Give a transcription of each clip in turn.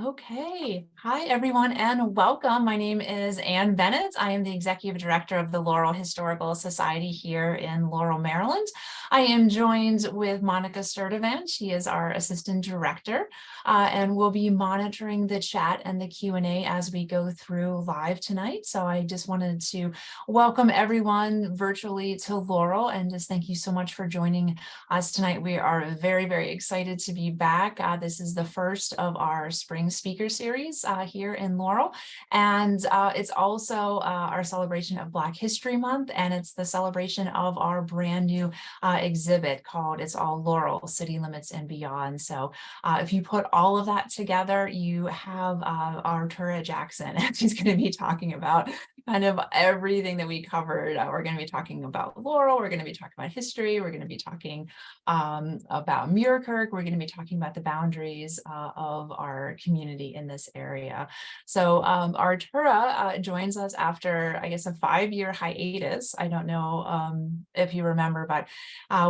Okay. Hi, everyone, and welcome. My name is Ann Bennett. I am the Executive Director of the Laurel Historical Society here in Laurel, Maryland. I am joined with Monica Sturdivant. She is our Assistant Director, and we'll be monitoring the chat and the Q&A as we go through live tonight. So I just wanted to welcome everyone virtually to Laurel and just thank you so much for joining us tonight. We are very, very excited to be back. This is the first of our spring speaker series here in Laurel, and it's also our celebration of Black History Month, and it's the celebration of our brand new exhibit called It's All Laurel, City Limits and Beyond. So if you put all of that together, you have Artura Jackson, and she's going to be talking about kind of everything that we covered. We're going to be talking about Laurel, we're going to be talking about history, we're going to be talking about Muirkirk, we're going to be talking about the boundaries of our community in this area. So Artura joins us after, I guess, a 5-year hiatus. I don't know if you remember, but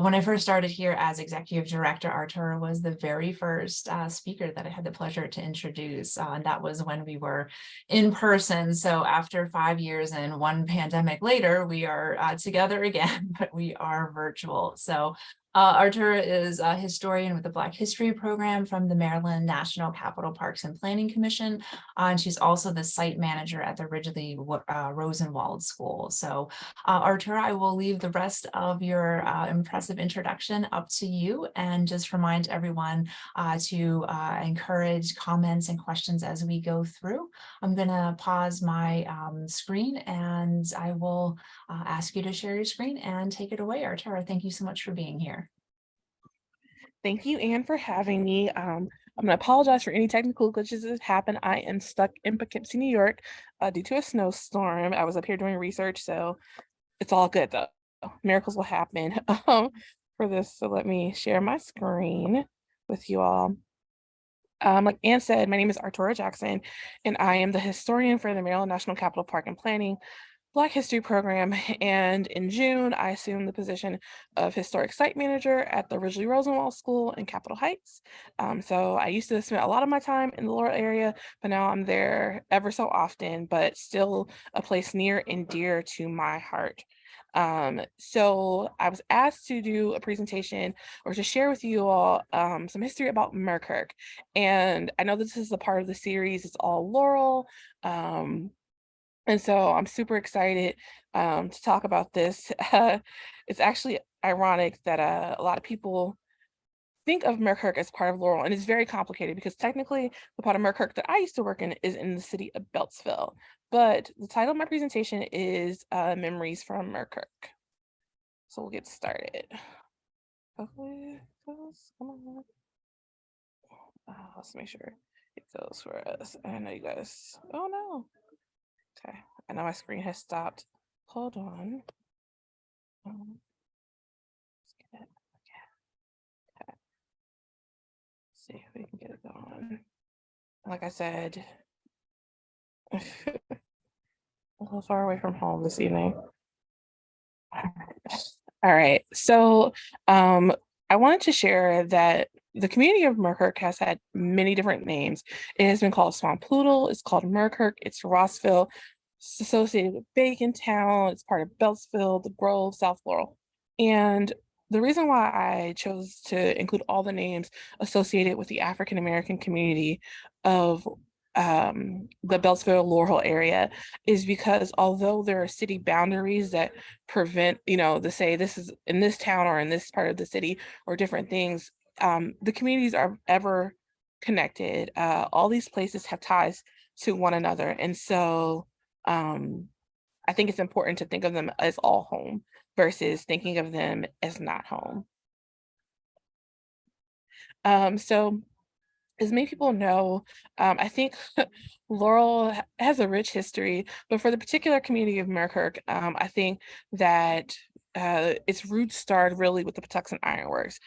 when I first started here as Executive Director, Artura was the very first speaker that I had the pleasure to introduce, and that was when we were in person. So after 5 years and one pandemic later, we are together again, but we are virtual. So Artura is a historian with the Black History Program from the Maryland National Capital Parks and Planning Commission, and she's also the site manager at the Ridgeley Rosenwald School. So Artura, I will leave the rest of your impressive introduction up to you, and just remind everyone to encourage comments and questions as we go through. I'm going to pause my screen, and I will ask you to share your screen and take it away, Artura. Thank you so much for being here. Thank you, Anne, for having me. I'm going to apologize for any technical glitches that happened. I am stuck in Poughkeepsie, New York, due to a snowstorm. I was up here doing research, so it's all good, though. Miracles will happen for this. So let me share my screen with you all. Like Anne said, my name is Artura Jackson, and I am the historian for the Maryland National Capital Park and Planning Black History Program, and in June, I assumed the position of Historic Site Manager at the Ridgeley Rosenwald School in Capitol Heights. So I used to spend a lot of my time in the Laurel area, but now I'm there ever so often, but still a place near and dear to my heart. So I was asked to do a presentation or to share with you all some history about Muirkirk. And I know this is a part of the series, It's All Laurel. And so I'm super excited to talk about this. It's actually ironic that a lot of people think of Muirkirk as part of Laurel, and it's very complicated because technically the part of Muirkirk that I used to work in is in the city of Beltsville. But the title of my presentation is Memories from Muirkirk. So we'll get started. Hopefully it goes. Come on. Let's make sure it goes for us. I know you guys. Oh no. Okay, I know my screen has stopped. Hold on. Let's get it. Okay. See if we can get it going. Like I said, a little far away from home this evening. All right. So I wanted to share that the community of Muirkirk has had many different names. It has been called Swamp Poodle, it's called Muirkirk, it's Rossville, it's associated with Bacontown, it's part of Beltsville, the Grove, South Laurel. And the reason why I chose to include all the names associated with the African American community of the Beltsville Laurel area is because although there are city boundaries that prevent, to say this is in this town or in this part of the city or different things, the communities are ever connected. All these places have ties to one another. And so I think it's important to think of them as all home versus thinking of them as not home. So as many people know, I think Laurel has a rich history, but for the particular community of Muirkirk, I think that its roots started really with the Patuxent Ironworks.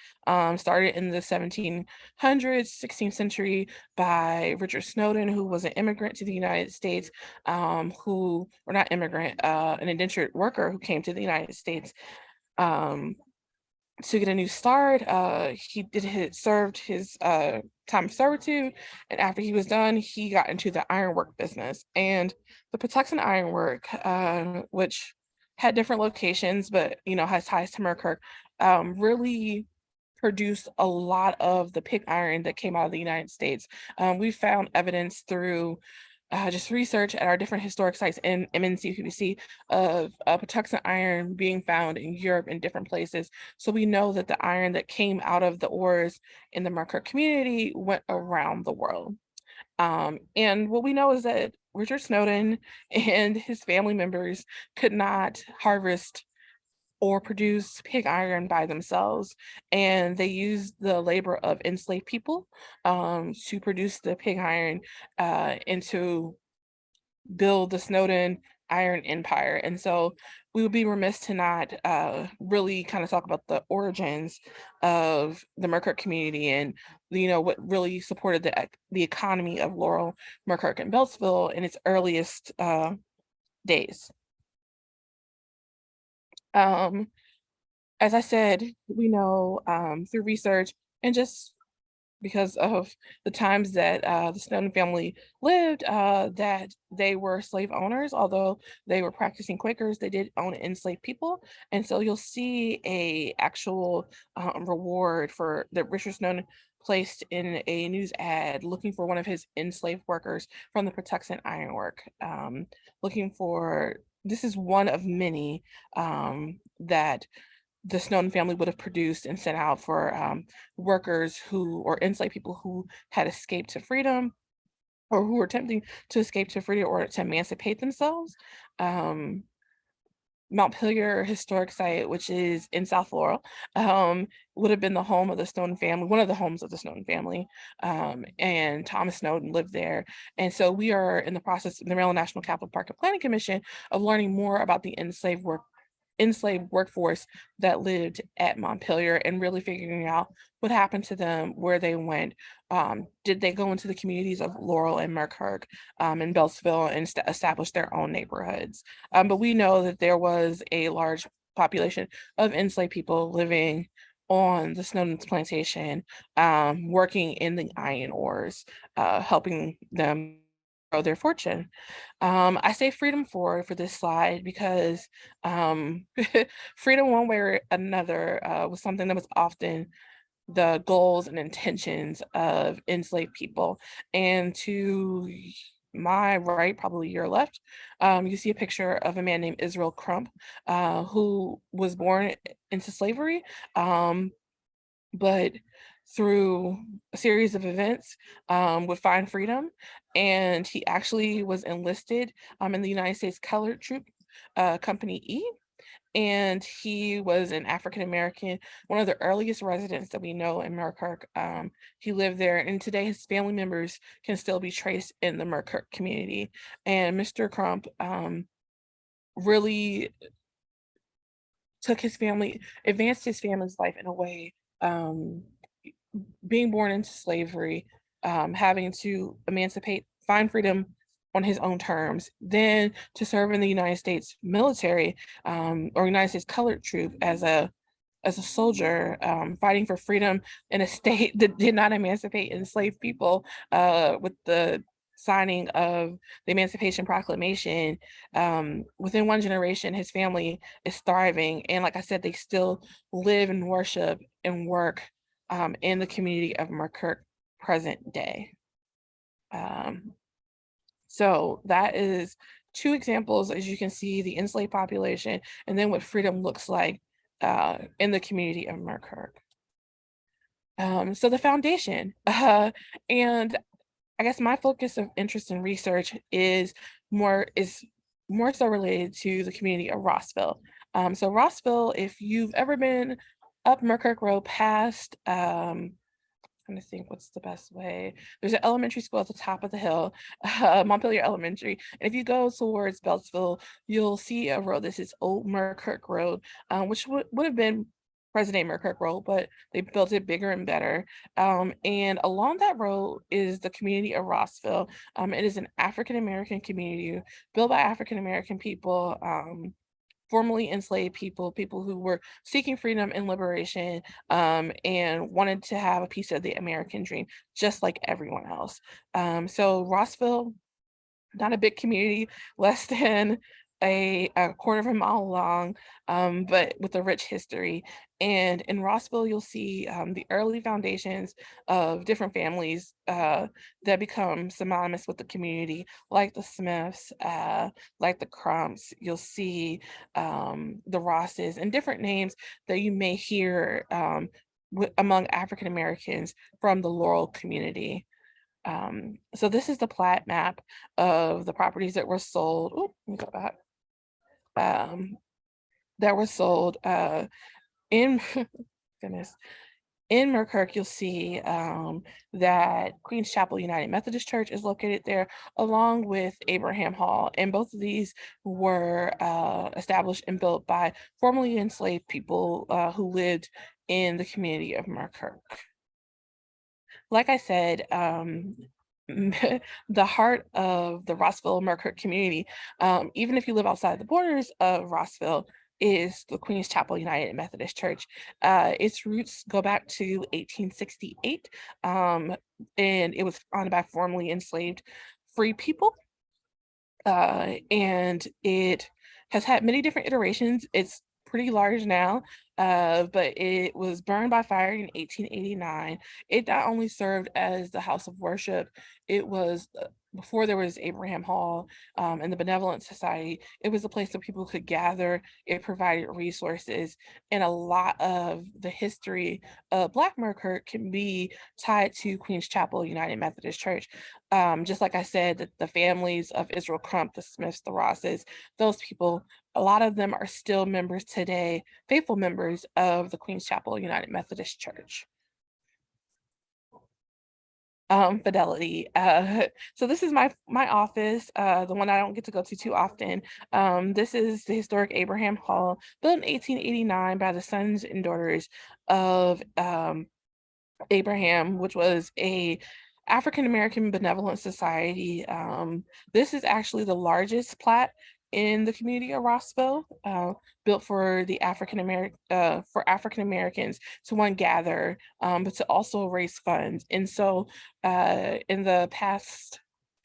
Started in the 1700s, 16th century by Richard Snowden, who was an immigrant to the United States, or not immigrant, an indentured worker who came to the United States. to get a new start. He served his time of servitude, and after he was done, he got into the ironwork business. And the Patuxent Ironwork, which had different locations, but has ties to Muirkirk, really produced a lot of the pig iron that came out of the United States. We found evidence through just research at our different historic sites in M-NCPPC of Patuxent iron being found in Europe in different places. So we know that the iron that came out of the ores in the Muirkirk community went around the world. And what we know is that Richard Snowden and his family members could not harvest or produce pig iron by themselves, and they used the labor of enslaved people to produce the pig iron and to build the Snowden Iron Empire. And so we would be remiss to not really kind of talk about the origins of the Muirkirk community and what really supported the economy of Laurel, Muirkirk, and Beltsville in its earliest days. Um, as I said, we know through research and just because of the times that the Snowden family lived, that they were slave owners. Although they were practicing Quakers, they did own enslaved people. And so you'll see a actual reward for that Richard Snowden placed in a news ad looking for one of his enslaved workers from the Patuxent Ironwork. Looking for, this is one of many that the Snowden family would have produced and sent out for workers or enslaved people who had escaped to freedom or who were attempting to escape to freedom or to emancipate themselves. Um, Montpelier Historic Site, which is in South Laurel, would have been the home of the Snowden family, one of the homes of the Snowden family, and Thomas Snowden lived there. And so we are in the process, in the Maryland National Capital Park and Planning Commission, of learning more about the enslaved workforce that lived at Montpelier and really figuring out what happened to them, where they went. Did they go into the communities of Laurel and Muirkirk and Beltsville and establish their own neighborhoods? But we know that there was a large population of enslaved people living on the Snowden's plantation, working in the iron ores, helping them grow their fortune. I say freedom for this slide because freedom one way or another was something that was often the goals and intentions of enslaved people. And to my right, probably your left, you see a picture of a man named Israel Crump, who was born into slavery, but through a series of events would find freedom. And he actually was enlisted in the United States Colored Troop, Company E. And he was an African American, one of the earliest residents that we know in Muirkirk. He lived there, and today his family members can still be traced in the Muirkirk community. And Mr. Crump really took his family, advanced his family's life in a way, being born into slavery, having to emancipate, find freedom on his own terms, then to serve in the United States military, or United States Colored Troop as a soldier, fighting for freedom in a state that did not emancipate enslaved people, with the signing of the Emancipation Proclamation. Within one generation, his family is thriving. And like I said, they still live and worship and work in the community of Muirkirk present day. So that is two examples, as you can see, the enslaved population, and then what freedom looks like in the community of Muirkirk. So the foundation, and I guess my focus of interest in research is more so related to the community of Rossville. So Rossville, if you've ever been up Muirkirk Road past, trying to think what's the best way. There's an elementary school at the top of the hill, Montpelier Elementary. And if you go towards Beltsville, you'll see a road. This is Old Muirkirk Road, which would have been President Muirkirk Road, but they built it bigger and better. And along that road is the community of Rossville. It is an African American community built by African American people. formerly enslaved people, people who were seeking freedom and liberation, and wanted to have a piece of the American dream, just like everyone else. So Rossville, not a big community, less than a quarter of a mile long, but with a rich history. And in Rossville, you'll see the early foundations of different families that become synonymous with the community, like the Smiths, like the Crumps. You'll see the Rosses and different names that you may hear among African Americans from the Laurel community. So this is the plat map of the properties that were sold. Oh, let me go back. Um, that were sold in goodness. In Muirkirk, you'll see that Queen's Chapel United Methodist Church is located there, along with Abraham Hall. And both of these were established and built by formerly enslaved people who lived in the community of Muirkirk. Like I said, the heart of the Rossville Muirkirk community, even if you live outside the borders of Rossville, is the Queen's Chapel United Methodist Church. Its roots go back to 1868, and it was founded by formerly enslaved free people. And it has had many different iterations. It's pretty large now, but it was burned by fire in 1889. It not only served as the house of worship, it was before there was Abraham Hall and the Benevolent Society, it was a place where people could gather. It provided resources, and a lot of the history of Black Muirkirk can be tied to Queen's Chapel United Methodist Church. Just like I said, the families of Israel Crump, the Smiths, the Rosses, those people, a lot of them are still members today, faithful members of the Queen's Chapel United Methodist Church. Fidelity. So this is my office, the one I don't get to go to too often. This is the historic Abraham Hall, built in 1889 by the sons and daughters of Abraham, which was a African American benevolent society. This is actually the largest plat in the community of Rossville, built for the African Americans to one gather, but to also raise funds. And so, in the past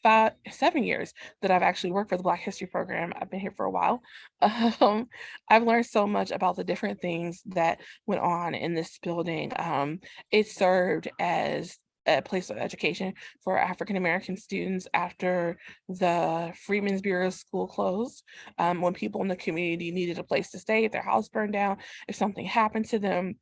7 years that I've actually worked for the Black History Program, I've been here for a while. I've learned so much about the different things that went on in this building. It served as a place of education for African American students after the Freedmen's Bureau School closed. When people in the community needed a place to stay, if their house burned down, if something happened to them,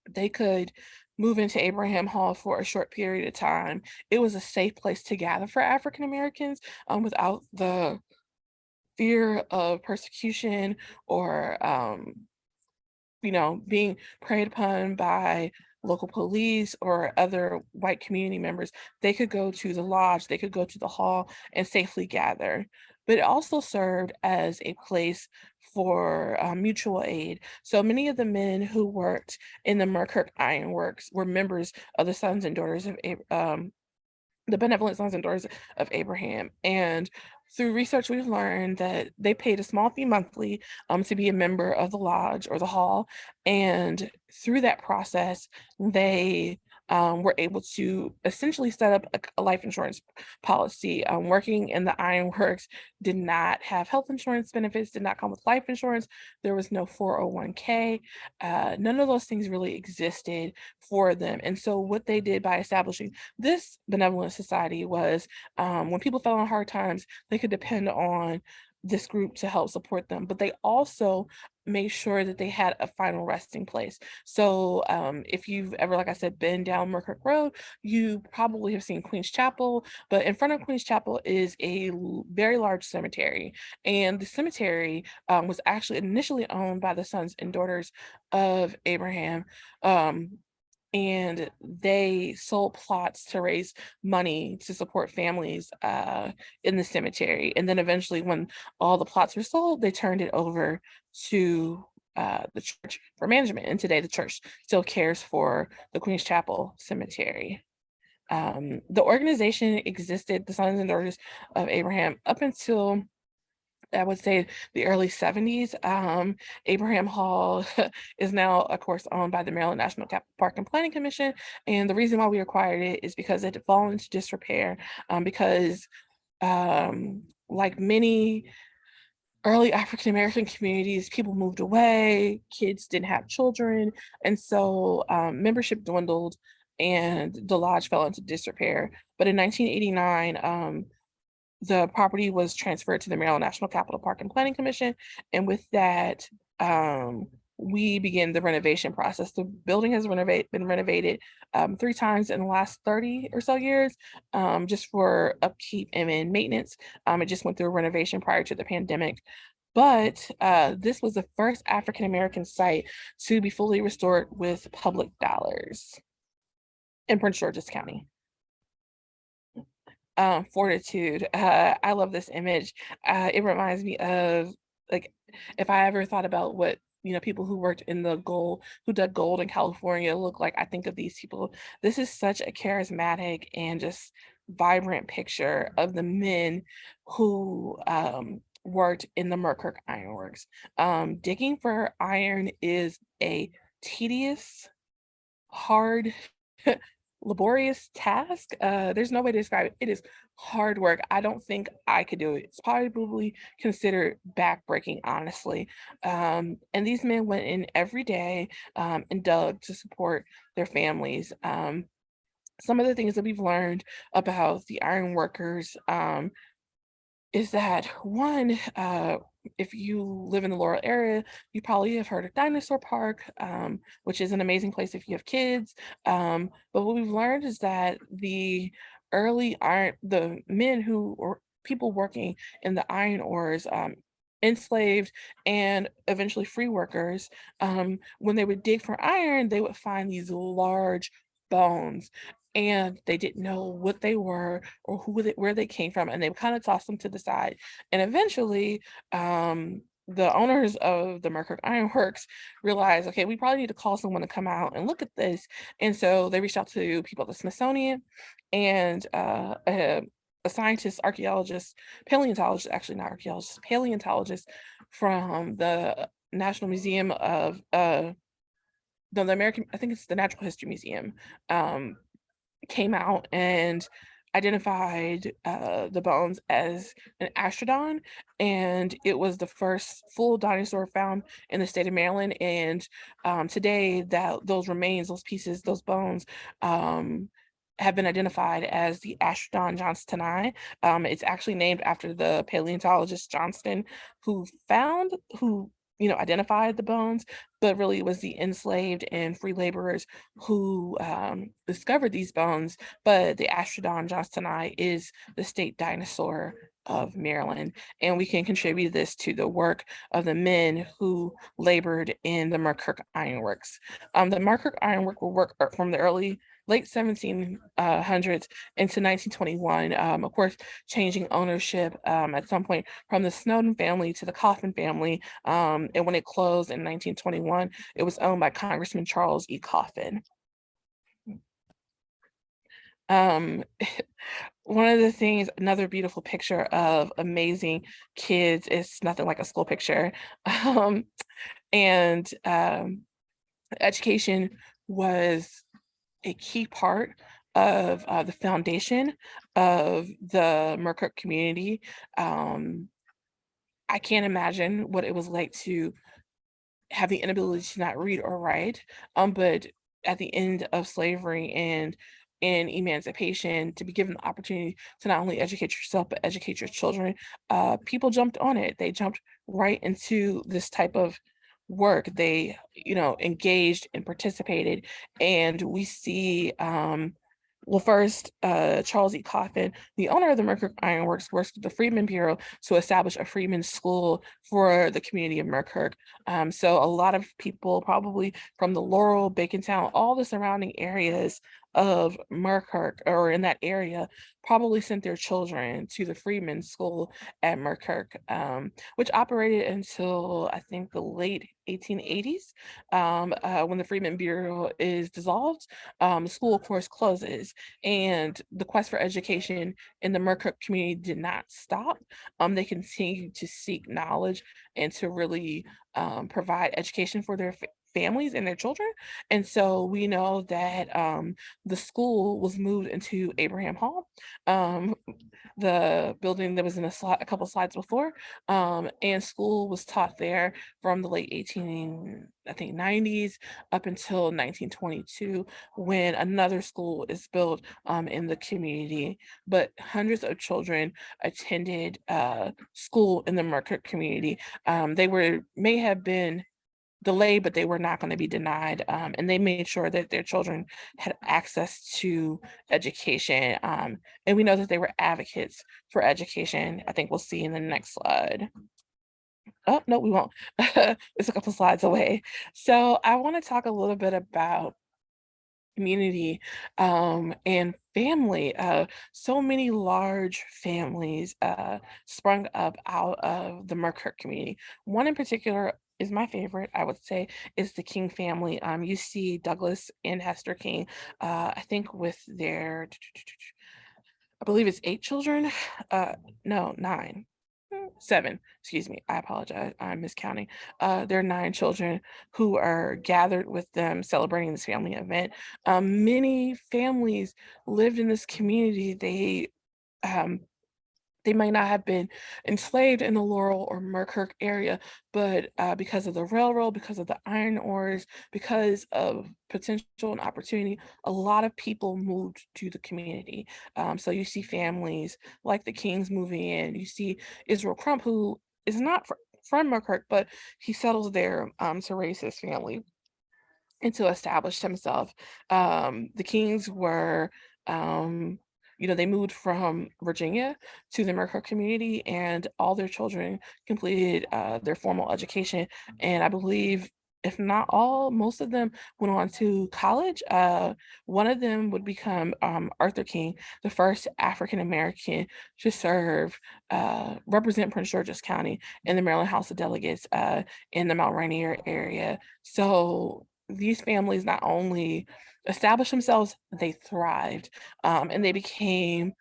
they could move into Abraham Hall for a short period of time. It was a safe place to gather for African Americans without the fear of persecution or being preyed upon by local police or other white community members. They could go to the lodge, they could go to the hall and safely gather. But it also served as a place for mutual aid. So many of the men who worked in the Muirkirk Iron Works were members of the sons and daughters of the benevolent sons and daughters of Abraham. And through research, we've learned that they paid a small fee monthly to be a member of the lodge or the hall. And through that process, they were able to essentially set up a life insurance policy. Working in the ironworks did not have health insurance benefits, did not come with life insurance. There was no 401k. None of those things really existed for them. And so what they did by establishing this benevolent society was when people fell on hard times, they could depend on this group to help support them, but they also made sure that they had a final resting place. So if you've ever, like I said, been down Muirkirk Road, you probably have seen Queen's Chapel, but in front of Queen's Chapel is a very large cemetery. And the cemetery was actually initially owned by the sons and daughters of Abraham. And they sold plots to raise money to support families in the cemetery. And then eventually, when all the plots were sold, they turned it over to the church for management. And today, the church still cares for the Queen's Chapel Cemetery. The organization existed, the Sons and Daughters of Abraham, up until I would say the early 70s. Abraham Hall is now, of course, owned by the Maryland National Park and Planning Commission. And the reason why we acquired it is because it had fallen into disrepair, because like many early African American communities, people moved away, kids didn't have children, and so membership dwindled and the lodge fell into disrepair. But in 1989, the property was transferred to the Maryland National Capital Park and Planning Commission, and with that, we began the renovation process. The building has been renovated 3 times in the last 30 or so years, just for upkeep and maintenance. It just went through a renovation prior to the pandemic. But this was the first African American site to be fully restored with public dollars in Prince George's County. Fortitude. I love this image. It reminds me of, like, if I ever thought about what, people who worked in who dug gold in California look like, I think of these people. This is such a charismatic and just vibrant picture of the men who worked in the Muirkirk Ironworks. Digging for iron is a tedious, hard, laborious task. There's no way to describe it. It is hard work. I don't think I could do it. It's probably considered backbreaking, honestly. And these men went in every day, and dug to support their families. Some of the things that we've learned about the iron workers, is that one, if you live in the Laurel area, you probably have heard of Dinosaur Park, which is an amazing place if you have kids. But what we've learned is that the men who or people working in the iron ores, enslaved and eventually free workers, when they would dig for iron, they would find these large bones, and they didn't know what they were or where they came from, and they would kind of toss them to the side. And eventually, the owners of the Muirkirk Ironworks realized, okay, we probably need to call someone to come out and look at this. And so they reached out to people at the Smithsonian, and a scientist, archaeologist, paleontologist, actually not archaeologist, paleontologist from the National Museum of no, the American, I think it's the Natural History Museum, came out and identified the bones as an astrodon, and it was the first full dinosaur found in the state of Maryland. And today, those remains, those pieces, those bones, have been identified as the Astrodon johnstoni. It's actually named after the paleontologist Johnston who identified the bones, but really it was the enslaved and free laborers who discovered these bones. But the Astrodon johnstoni is the state dinosaur of Maryland, and we can contribute this to the work of the men who labored in the Muirkirk Ironworks. The Muirkirk Ironwork will work from the late 1700s into 1921, of course, changing ownership at some point from the Snowden family to the Coffin family. And when it closed in 1921, it was owned by Congressman Charles E. Coffin. One of the things, another beautiful picture of amazing kids, is nothing like a school picture. And education was a key part of the foundation of the Muirkirk community. I can't imagine what it was like to have the inability to not read or write, but at the end of slavery and in emancipation, to be given the opportunity to not only educate yourself but educate your children, people jumped on it. They jumped right into this type of work. They, engaged and participated, and we see, well, first, Charles E. Coffin, the owner of the Muirkirk Ironworks, works with the Freedmen Bureau to establish a freedmen's school for the community of Muirkirk. So a lot of people, probably from the Laurel, Bacontown, all the surrounding areas, of Muirkirk or in that area probably sent their children to the Freedmen's School at Muirkirk, which operated until I think the late 1880s, when the Freedmen Bureau is dissolved. The school, of course, closes, and the quest for education in the Muirkirk community did not stop. They continued to seek knowledge and to really provide education for their families and their children. And so we know that the school was moved into Abraham Hall, um, the building that was in a couple slides before, and school was taught there from the late 18, I think 90s up until 1922, when another school is built in the community. But hundreds of children attended school in the Muirkirk community. They may have been delayed, but they were not going to be denied. And they made sure that their children had access to education. And we know that they were advocates for education. I think we'll see in the next slide. Oh, no, we won't. It's a couple slides away. So I want to talk a little bit about community and family. So many large families sprung up out of the Muirkirk community. One in particular is my favorite, I would say, is the King family. You see Douglas and Hester King, I think with their, I believe it's 8 children. No, 9. 7, excuse me. I apologize. I'm miscounting. There are 9 children who are gathered with them celebrating this family event. Many families lived in this community. Um, they might not have been enslaved in the Laurel or Muirkirk area, but because of the railroad, because of the iron ores, because of potential and opportunity, a lot of people moved to the community. So you see families like the Kings moving in. You see Israel Crump, who is not from Muirkirk, but he settles there to raise his family and to establish himself. The Kings were, um, they moved from Virginia to the Muirkirk community, and all their children completed their formal education. And I believe, if not all, most of them went on to college. One of them would become Arthur King, the first African American to represent Prince George's County in the Maryland House of Delegates in the Mount Rainier area. So these families not only established themselves, they thrived, and they became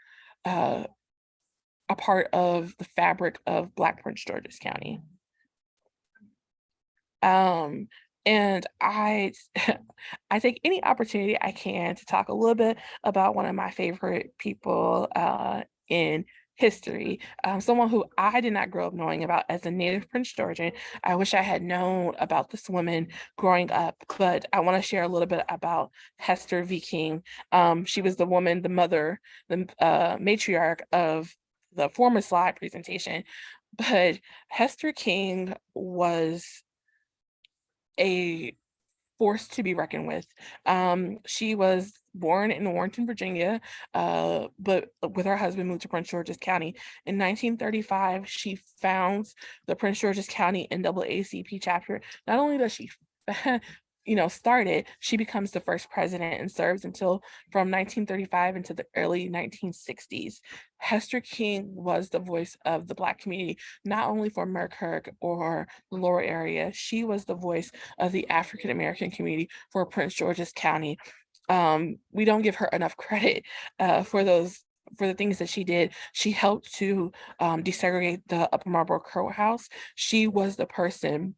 uh, a part of the fabric of Black Prince George's County. Um, and I I take any opportunity I can to talk a little bit about one of my favorite people in history, someone who I did not grow up knowing about as a native Prince Georgian. I wish I had known about this woman growing up, but I want to share a little bit about Hester V. King. She was the woman, the mother, the matriarch of the former slide presentation, but Hester King was a force to be reckoned with. She was born in Warrenton, Virginia, but with her husband moved to Prince George's County. In 1935, she founds the Prince George's County NAACP chapter. Not only does she start it, she becomes the first president and serves until from 1935 into the early 1960s. Hester King was the voice of the Black community, not only for Muirkirk or the Laurel area. She was the voice of the African American community for Prince George's County. We don't give her enough credit for the things that she did. She helped to desegregate the Upper Marlboro Courthouse. She was the person,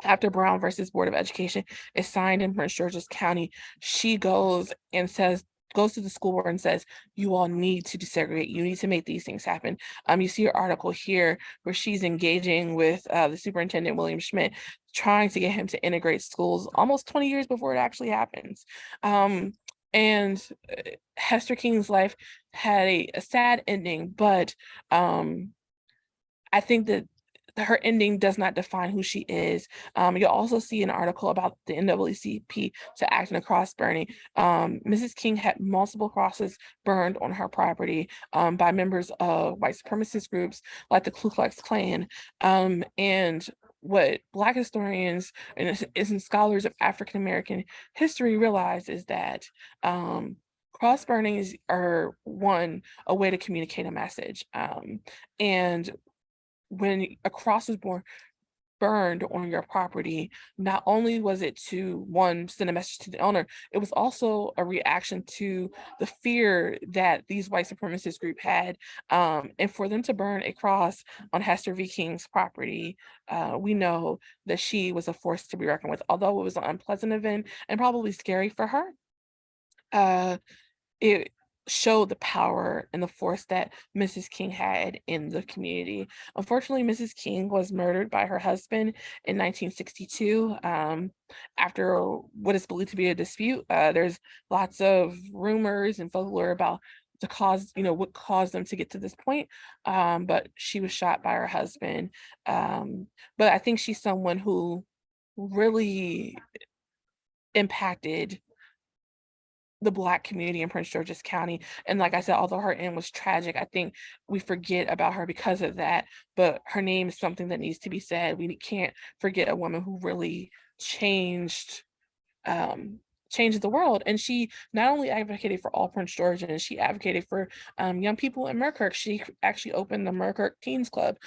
after Brown versus Board of Education is signed in Prince George's County, she goes to the school board and says, you all need to desegregate. You need to make these things happen. You see her article here where she's engaging with the superintendent, William Schmidt, trying to get him to integrate schools almost 20 years before it actually happens. And Hester King's life had a sad ending, but I think that her ending does not define who she is. You'll also see an article about the NAACP to act in a cross burning. Mrs. King had multiple crosses burned on her property by members of white supremacist groups like the Ku Klux Klan. And what Black historians and scholars of African American history realize is that cross burnings are a way to communicate a message. And when a cross was burned on your property, not only was it to one, send a message to the owner, it was also a reaction to the fear that these white supremacist group had. And for them to burn a cross on Hester V. King's property, we know that she was a force to be reckoned with. Although it was an unpleasant event and probably scary for her, uh, it showed the power and the force that Mrs. King had in the community. Unfortunately, Mrs. King was murdered by her husband in 1962 after what is believed to be a dispute. There's lots of rumors and folklore about the cause, what caused them to get to this point. But she was shot by her husband. But I think she's someone who really impacted the Black community in Prince George's County. And like I said, although her end was tragic, I think we forget about her because of that. But her name is something that needs to be said. We can't forget a woman who really um, changed the world. And she not only advocated for all Prince Georgians, she advocated for young people in Muirkirk. She actually opened the Muirkirk Teens Club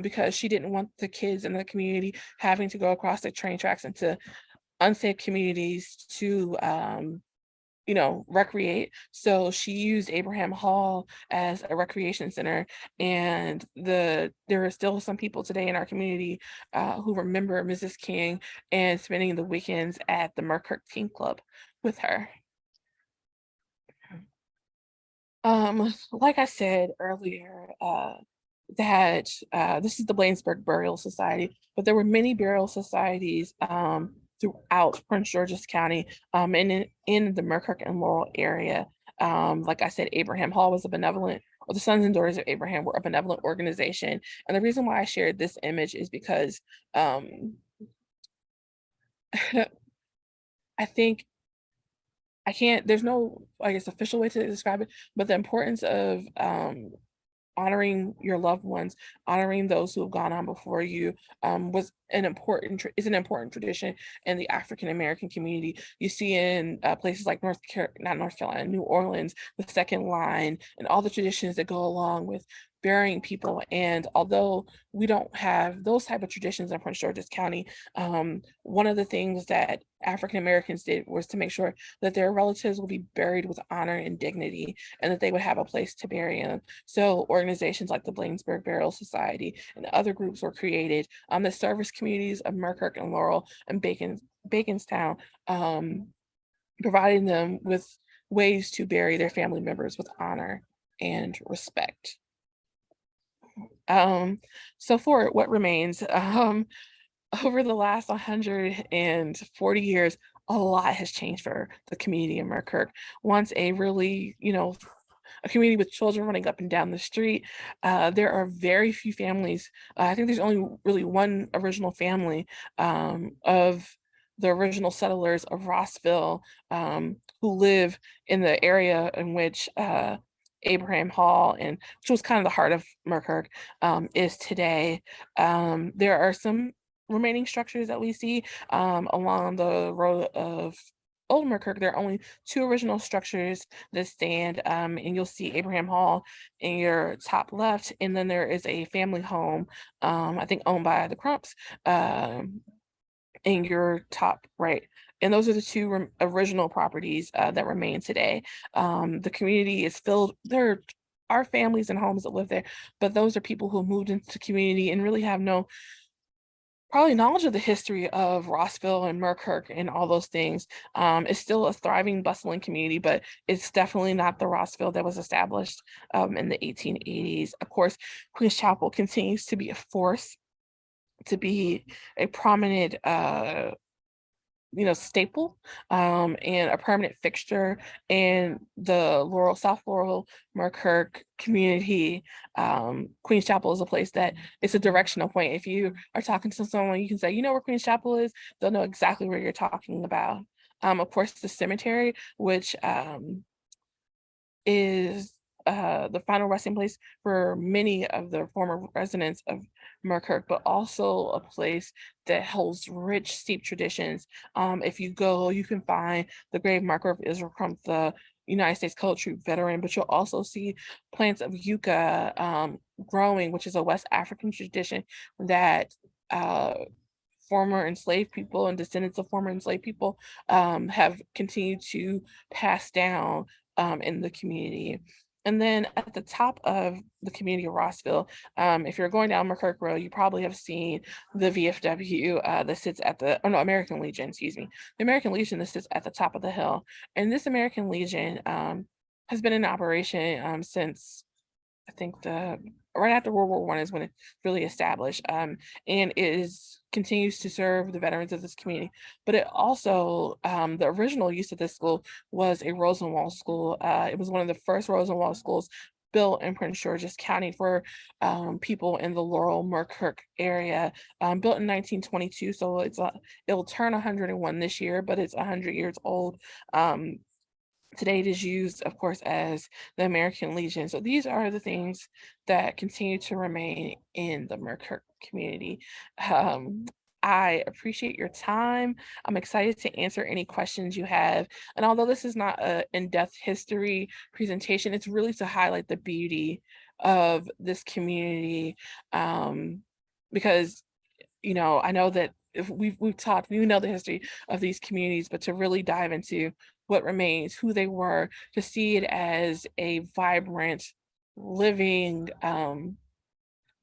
because she didn't want the kids in the community having to go across the train tracks into unsafe communities to recreate. So she used Abraham Hall as a recreation center. And there are still some people today in our community who remember Mrs. King and spending the weekends at the Muirkirk Teen Club with her. Like I said earlier, that this is the Blainsburg Burial Society, but there were many burial societies throughout Prince George's County and in the Muirkirk and Laurel area. Like I said, Abraham Hall was a benevolent, or the Sons and Daughters of Abraham were a benevolent organization. And the reason why I shared this image is because I think there's no, I guess, official way to describe it, but the importance of honoring your loved ones, honoring those who have gone on before you, is an important tradition in the African American community. You see in places like not North Carolina, New Orleans, the second line, and all the traditions that go along with burying people. And although we don't have those type of traditions in Prince George's County, one of the things that African Americans did was to make sure that their relatives will be buried with honor and dignity, and that they would have a place to bury them. So organizations like the Blainsburg Burial Society and other groups were created. The service communities of Muirkirk and Laurel and Baconstown, providing them with ways to bury their family members with honor and respect. So for what remains, over the last 140 years, a lot has changed for the community in Muirkirk. Once a really, a community with children running up and down the street, there are very few families. I think there's only really one original family of the original settlers of Rossville who live in the area in which Abraham Hall, and which was kind of the heart of Muirkirk, is today. There are some remaining structures that we see along the road of Old Muirkirk. There are only two original structures that stand, and you'll see Abraham Hall in your top left, and then there is a family home, I think owned by the Crumps, in your top right. And those are the two original properties that remain today. The community is filled, there are families and homes that live there, but those are people who moved into the community and really have no probably knowledge of the history of Rossville and Muirkirk and all those things. It's still a thriving, bustling community, but it's definitely not the Rossville that was established in the 1880s. Of course, Queens Chapel continues to be a force, to be a prominent staple and a permanent fixture in the South Laurel, Muirkirk community. Queens Chapel is a place that it's a directional point. If you are talking to someone, you can say, you know where Queens Chapel is, they'll know exactly where you're talking about. Of course, the cemetery, which is the final resting place for many of the former residents of Muirkirk, but also a place that holds rich, steep traditions. If you go, you can find the grave marker of Israel Crump, the United States Colored Troop veteran, but you'll also see plants of yucca growing, which is a West African tradition that uh, former enslaved people and descendants of former enslaved people have continued to pass down in the community. And then at the top of the community of Rossville, if you're going down McCurk Road, you probably have seen the VFW that sits at the, oh no, American Legion, excuse me, the American Legion that sits at the top of the hill. And this American Legion has been in operation since I think the right after World War One is when it's really established, and is continues to serve the veterans of this community. But it also, the original use of this school was a Rosenwald school. It was one of the first Rosenwald schools built in Prince George's County for people in the Laurel Muirkirk area, built in 1922. So it'll turn 101 this year, but it's 100 years old. Today it is used, of course, as the American Legion. So these are the things that continue to remain in the Muirkirk community. Um, I appreciate your time. I'm excited to answer any questions you have. And although this is not an in-depth history presentation, it's really to highlight the beauty of this community. Because, you know, I know that if we've talked, we know the history of these communities, but to really dive into what remains, who they were, to see it as a vibrant, living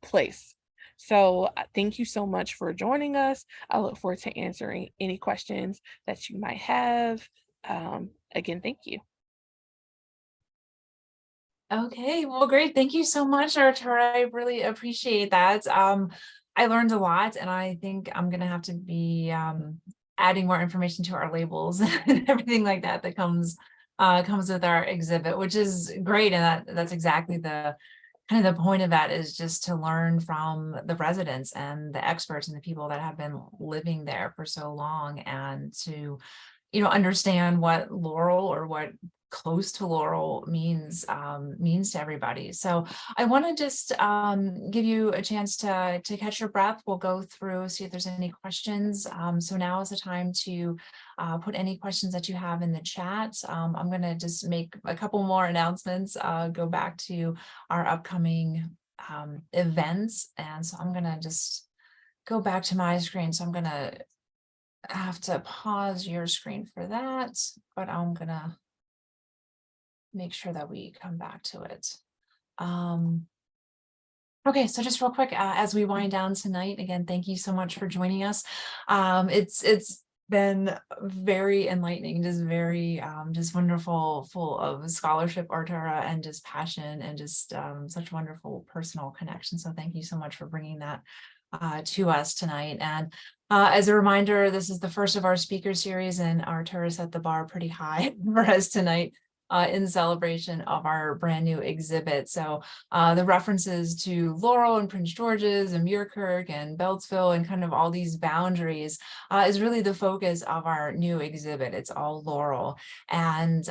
place. So thank you so much for joining us. I look forward to answering any questions that you might have. Again, thank you. Okay, well, great. Thank you so much, Artura. I really appreciate that. I learned a lot, and I think I'm gonna have to be adding more information to our labels and everything like that that comes with our exhibit, which is great. And that's exactly the kind of the point of that, is just to learn from the residents and the experts and the people that have been living there for so long, and to understand what Laurel, or what close to Laurel means to everybody. So I want to just give you a chance to catch your breath. We'll go through, see if there's any questions. So now is the time to put any questions that you have in the chat. I'm going to just make a couple more announcements, go back to our upcoming events. And so I'm going to just go back to my screen. So I'm going to have to pause your screen for that, but I'm gonna make sure that we come back to it. Okay, so just real quick, as we wind down tonight, again, thank you so much for joining us. It's been very enlightening, just very just wonderful, full of scholarship, Artura, and just passion, and just such wonderful personal connection. So thank you so much for bringing that to us tonight. And as a reminder, this is the first of our speaker series, and Artura set the bar pretty high for us tonight in celebration of our brand new exhibit. So the references to Laurel and Prince George's and Muirkirk and Beltsville and kind of all these boundaries is really the focus of our new exhibit. It's all Laurel. And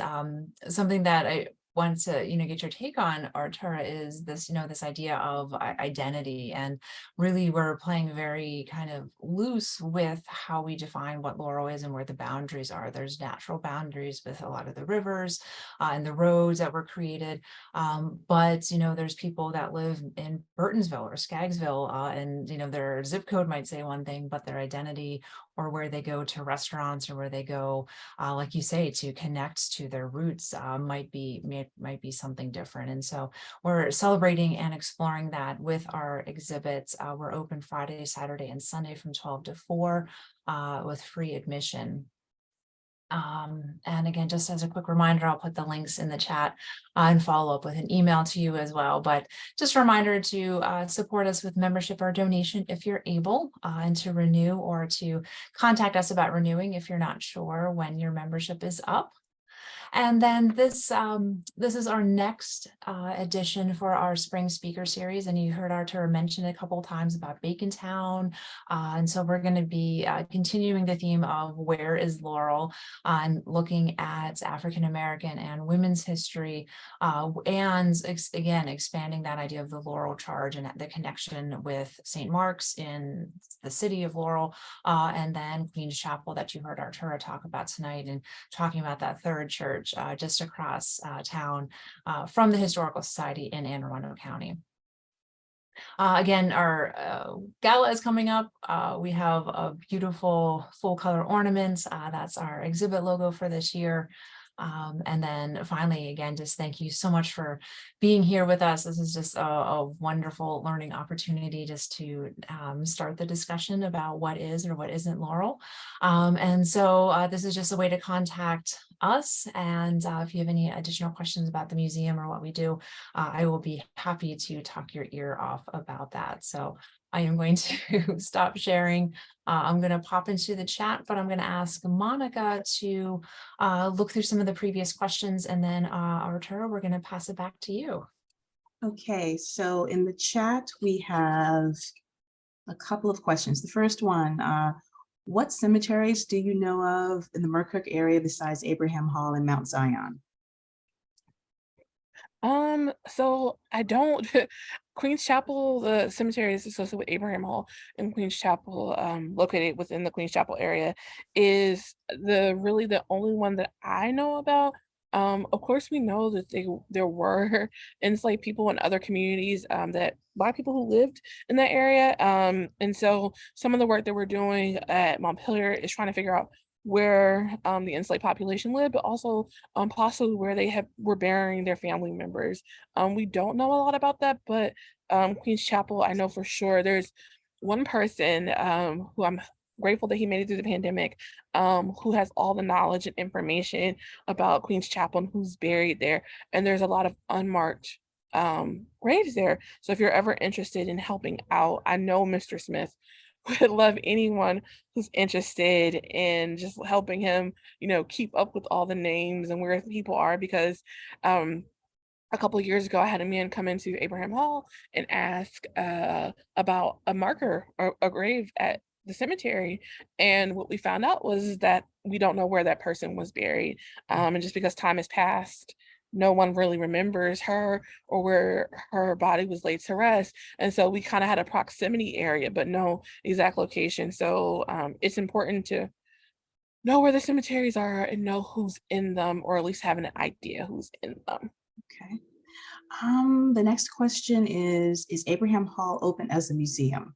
something that I want to get your take on, Artura, is this this idea of identity. And really we're playing very kind of loose with how we define what Laurel is and where the boundaries are. There's natural boundaries with a lot of the rivers and the roads that were created, but there's people that live in Burtonsville or Skaggsville, and their zip code might say one thing, but their identity, or where they go to restaurants, or where they go, like you say, to connect to their roots, might be something different. And so we're celebrating and exploring that with our exhibits. We're open Friday, Saturday, and Sunday from 12 to 4 with free admission. And again, just as a quick reminder, I'll put the links in the chat and follow up with an email to you as well. But just a reminder to support us with membership or donation if you're able, and to renew, or to contact us about renewing if you're not sure when your membership is up. And then this is our next edition for our spring speaker series. And you heard Artura mention a couple of times about Bacontown. And so we're going to be continuing the theme of where is Laurel, and looking at African American and women's history, and again, expanding that idea of the Laurel Charge and the connection with St. Mark's in the city of Laurel, and then Queen's Chapel that you heard Artura talk about tonight, and talking about that third church just across town from the Historical Society in Anne Arundel County. Again, our gala is coming up. We have a beautiful full color ornaments. That's our exhibit logo for this year. And then finally, again, just thank you so much for being here with us. This is just a wonderful learning opportunity just to start the discussion about what is or what isn't Laurel. And so this is just a way to contact us. And if you have any additional questions about the museum or what we do, I will be happy to talk your ear off about that. So I am going to stop sharing. I'm going to pop into the chat, but I'm going to ask Monica to look through some of the previous questions, and then Arturo, we're going to pass it back to you. Okay, so in the chat, we have a couple of questions. The first one, what cemeteries do you know of in the Muirkirk area besides Abraham Hall and Mount Zion? So I don't Queen's Chapel, the cemetery is associated with Abraham Hall, and Queen's Chapel, located within the Queen's Chapel area, is really the only one that I know about. Of course, we know that there were enslaved people in other communities, that Black people who lived in that area. And so some of the work that we're doing at Montpelier is trying to figure out where the enslaved population lived, but also possibly where they were burying their family members. We don't know a lot about that, but Queen's Chapel, I know for sure. There's one person who I'm grateful that he made it through the pandemic, who has all the knowledge and information about Queen's Chapel and who's buried there. And there's a lot of unmarked graves there. So if you're ever interested in helping out, I know Mr. Smith would love anyone who's interested in just helping him, keep up with all the names and where people are, because a couple of years ago, I had a man come into Abraham Hall and ask about a marker or a grave at the cemetery. And what we found out was that we don't know where that person was buried. And just because time has passed, no one really remembers her or where her body was laid to rest. And so we kind of had a proximity area, but no exact location. So it's important to know where the cemeteries are and know who's in them, or at least have an idea who's in them. Okay. The next question is Abraham Hall open as a museum?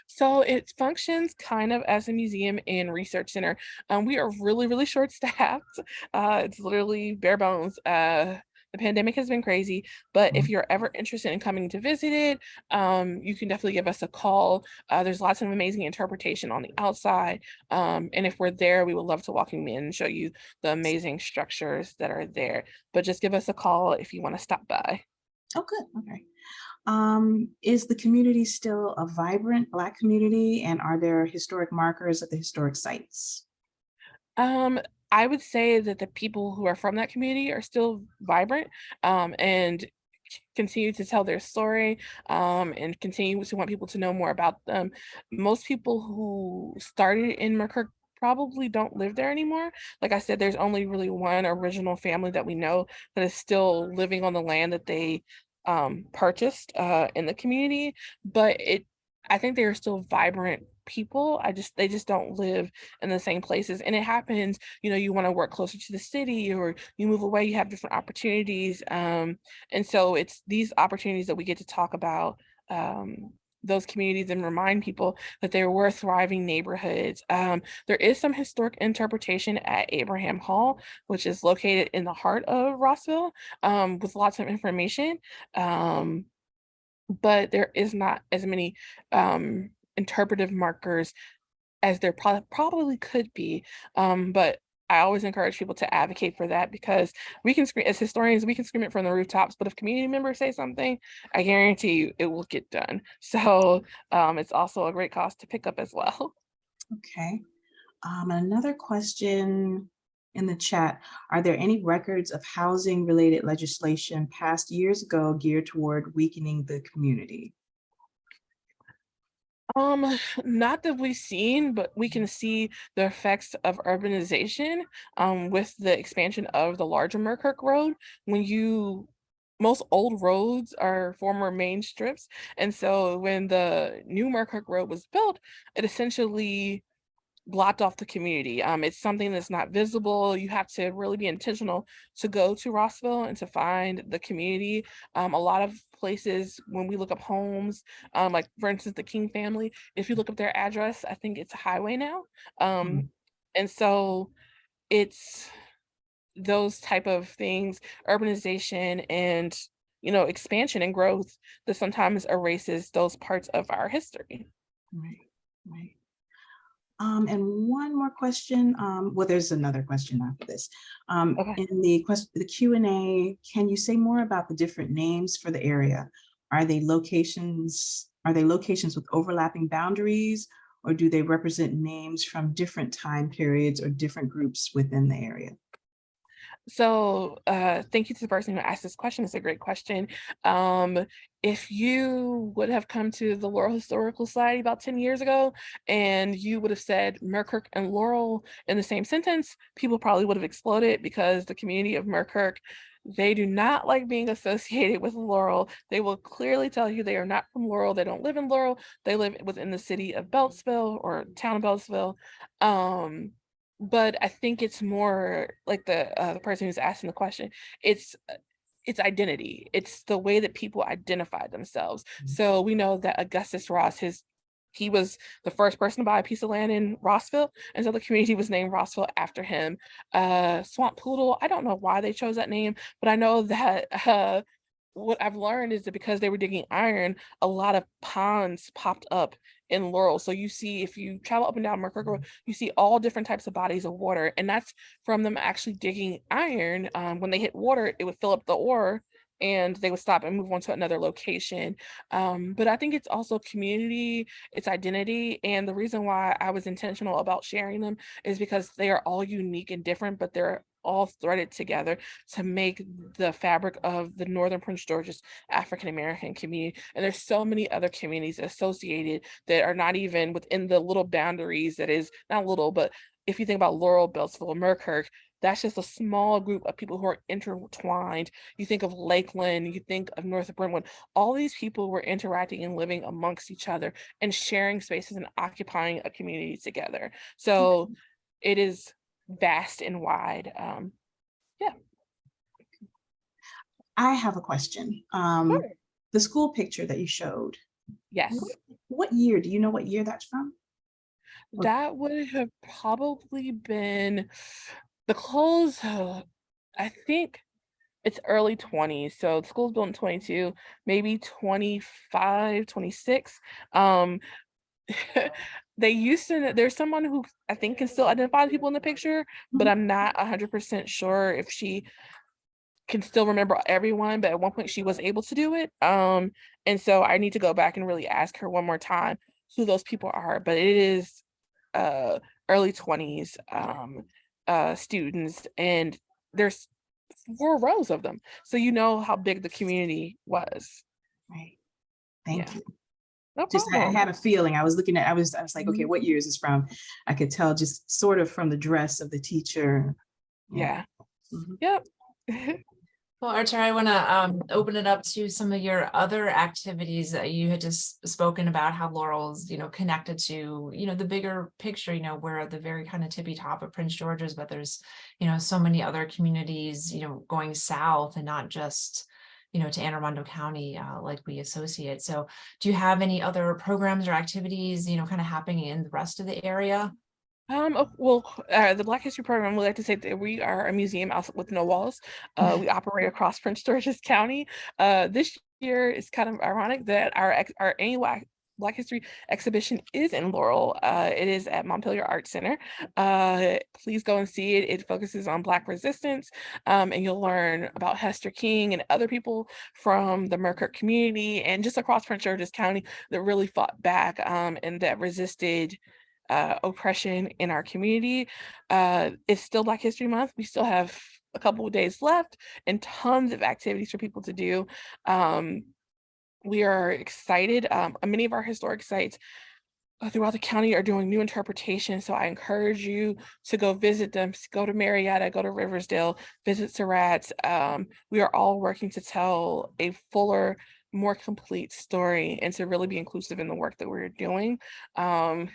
So it functions kind of as a museum and research center. We are really, really short staffed. It's literally bare bones. The pandemic has been crazy, but if you're ever interested in coming to visit it, you can definitely give us a call. There's lots of amazing interpretation on the outside. And if we're there, we would love to welcome you in and show you the amazing structures that are there. But just give us a call if you want to stop by. Oh, good. Okay. Is the community still a vibrant Black community, and are there historic markers at the historic sites? I would say that the people who are from that community are still vibrant, and continue to tell their story, and continue to want people to know more about them. Most people who started in Muirkirk probably don't live there anymore. Like I said, there's only really one original family that we know that is still living on the land that they purchased in the community, but I think they are still vibrant people. They just don't live in the same places. And it happens, you want to work closer to the city, or you move away, you have different opportunities. And so it's these opportunities that we get to talk about those communities and remind people that they were thriving neighborhoods. There is some historic interpretation at Abraham Hall, which is located in the heart of Rossville, with lots of information. But there is not as many interpretive markers as there probably could be. But I always encourage people to advocate for that, because we can scream as historians, we can scream it from the rooftops, but if community members say something, I guarantee you it will get done. So it's also a great cause to pick up as well. Okay. Another question, in the chat, are there any records of housing related legislation passed years ago geared toward weakening the community? Not that we've seen, but we can see the effects of urbanization with the expansion of the larger Muirkirk Road. Most old roads are former main strips, and so when the new Muirkirk Road was built, it essentially blocked off the community. It's something that's not visible. You have to really be intentional to go to Rossville and to find the community. A lot of places, when we look up homes, like for instance, the King family, if you look up their address, I think it's a highway now. Mhm. And so it's those type of things, urbanization and expansion and growth that sometimes erases those parts of our history. Right, right. And one more question. Well, there's another question after this. Okay. In the Q&A, can you say more about the different names for the area? Are they locations with overlapping boundaries, or do they represent names from different time periods or different groups within the area? So thank you to the person who asked this question. It's a great question. If you would have come to the Laurel Historical Society about 10 years ago and you would have said Muirkirk and Laurel in the same sentence, people probably would have exploded because the community of Muirkirk, they do not like being associated with Laurel. They will clearly tell you they are not from Laurel. They don't live in Laurel. They live within the city of Beltsville or town of Beltsville. But I think it's more like the person who's asking the question. It's it's identity. It's the way that people identify themselves. So we know that Augustus Ross, he was the first person to buy a piece of land in Rossville, and so the community was named Rossville after him. Swamp Poodle, I don't know why they chose that name, but I know that what I've learned is that because they were digging iron, a lot of ponds popped up in Laurel. So you see, if you travel up and down Muirkirk Road, you see all different types of bodies of water, and that's from them actually digging iron. When they hit water, it would fill up the ore, and they would stop and move on to another location. But I think it's also community, it's identity, and the reason why I was intentional about sharing them is because they are all unique and different, but they're all threaded together to make the fabric of the Northern Prince George's African American community. And there's so many other communities associated that are not even within the little boundaries that is not little, but if you think about Laurel, Beltsville, Muirkirk, that's just a small group of people who are intertwined. You think of Lakeland, you think of North Brentwood, all these people were interacting and living amongst each other and sharing spaces and occupying a community together. So it is vast and wide. Yeah. I have a question. Sure. The school picture that you showed, Yes. what year? Do you know what year that's from? That would have probably been the clothes. I think it's early 20s. So the school's built in 22, maybe 25, 26. They used to, there's someone who I think can still identify the people in the picture, but I'm not 100% sure if she can still remember everyone, but at one point she was able to do it. And so I need to go back and really ask her one more time who those people are. But it is early 20s students, and there's 4 rows of them. So you know how big the community was. Right. Thank Yeah. you. No Just I problem. had a feeling. I was looking at. I was like, okay, Mhm. what year is this from? I could tell just sort of from the dress of the teacher. Yeah. Mhm. Yep. Well, Artur, I want to open it up to some of your other activities that you had just spoken about, how Laurel's, connected to, the bigger picture, we're at the very kind of tippy top of Prince George's, but there's, so many other communities, going south and not just, to Anne Arundel County, like we associate. So do you have any other programs or activities, kind of happening in the rest of the area? The Black History Program would like to say that we are a museum out with no walls. We operate across Prince George's County. This year is kind of ironic that our annual Black History exhibition is in Laurel. It is at Montpelier Art Center. Please go and see it. It focuses on Black resistance, and you'll learn about Hester King and other people from the Muirkirk community and just across Prince George's County that really fought back and that resisted oppression in our community. It's still Black History Month. We still have a couple of days left and tons of activities for people to do. We are excited. Many of our historic sites throughout the county are doing new interpretations. So I encourage you to go visit them, go to Marietta, go to Riversdale, visit Surratt. We are all working to tell a fuller, more complete story and to really be inclusive in the work that we're doing. Of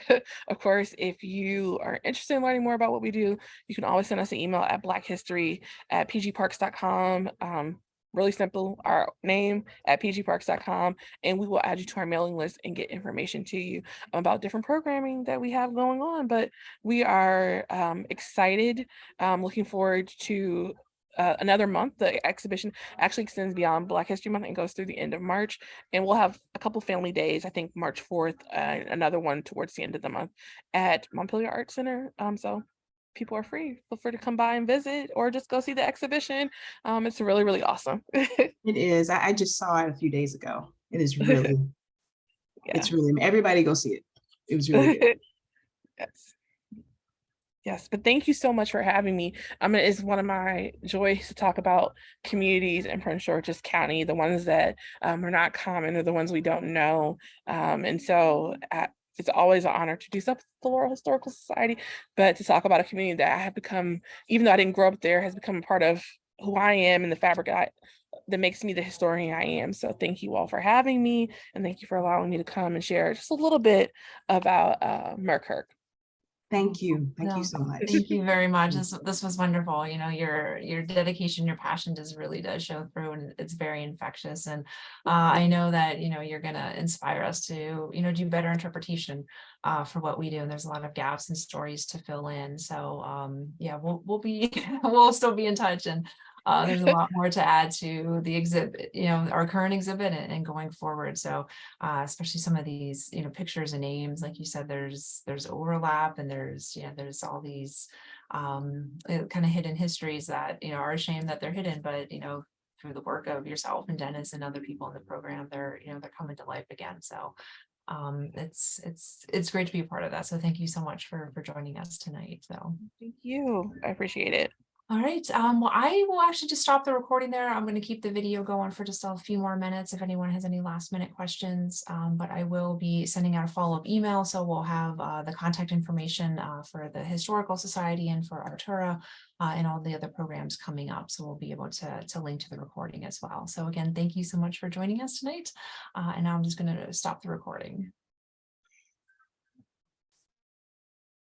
course, if you are interested in learning more about what we do, you can always send us an email at blackhistory@pgparks.com. Really simple, our name at pgparks.com, and we will add you to our mailing list and get information to you about different programming that we have going on. But we are excited, looking forward to another month. The exhibition actually extends beyond Black History Month and goes through the end of March. And we'll have a couple family days, I think March 4th, another one towards the end of the month at Montpelier Arts Center. So people are free. Feel free to come by and visit or just go see the exhibition. It's really, really awesome. It is. I just saw it a few days ago. It is really, Yeah. it's really, everybody go see it. It was really good. Yes. Yes, but thank you so much for having me. It's one of my joys to talk about communities in Prince George's County, the ones that are not common, or the ones we don't know. And so it's always an honor to do stuff with the Laurel Historical Society, but to talk about a community that I have become, even though I didn't grow up there, has become a part of who I am and the fabric that makes me the historian I am. So thank you all for having me, and thank you for allowing me to come and share just a little bit about Muirkirk. Thank you. Thank No, you so much. Thank you very much. This was wonderful. You know, your dedication, your passion really does show through, and it's very infectious. And I know that, you know, you're gonna inspire us to, you know, do better interpretation for what we do. And there's a lot of gaps and stories to fill in. So yeah, we'll be we'll still be in touch, and there's a lot more to add to the exhibit, you know, our current exhibit and going forward. So especially some of these, you know, pictures and names, like you said, there's overlap, and there's all these kind of hidden histories that, you know, are a shame that they're hidden, but, you know, through the work of yourself and Dennis and other people in the program, they're coming to life again. So it's great to be a part of that. So thank you so much for joining us tonight. So Thank you. I appreciate it. all right. Well, I will actually just stop the recording there. I'm going to keep the video going for just a few more minutes if anyone has any last minute questions. But I will be sending out a follow-up email. So we'll have the contact information for the Historical Society and for Artura and all the other programs coming up. So we'll be able to link to the recording as well. So again, thank you so much for joining us tonight. And now I'm just going to stop the recording.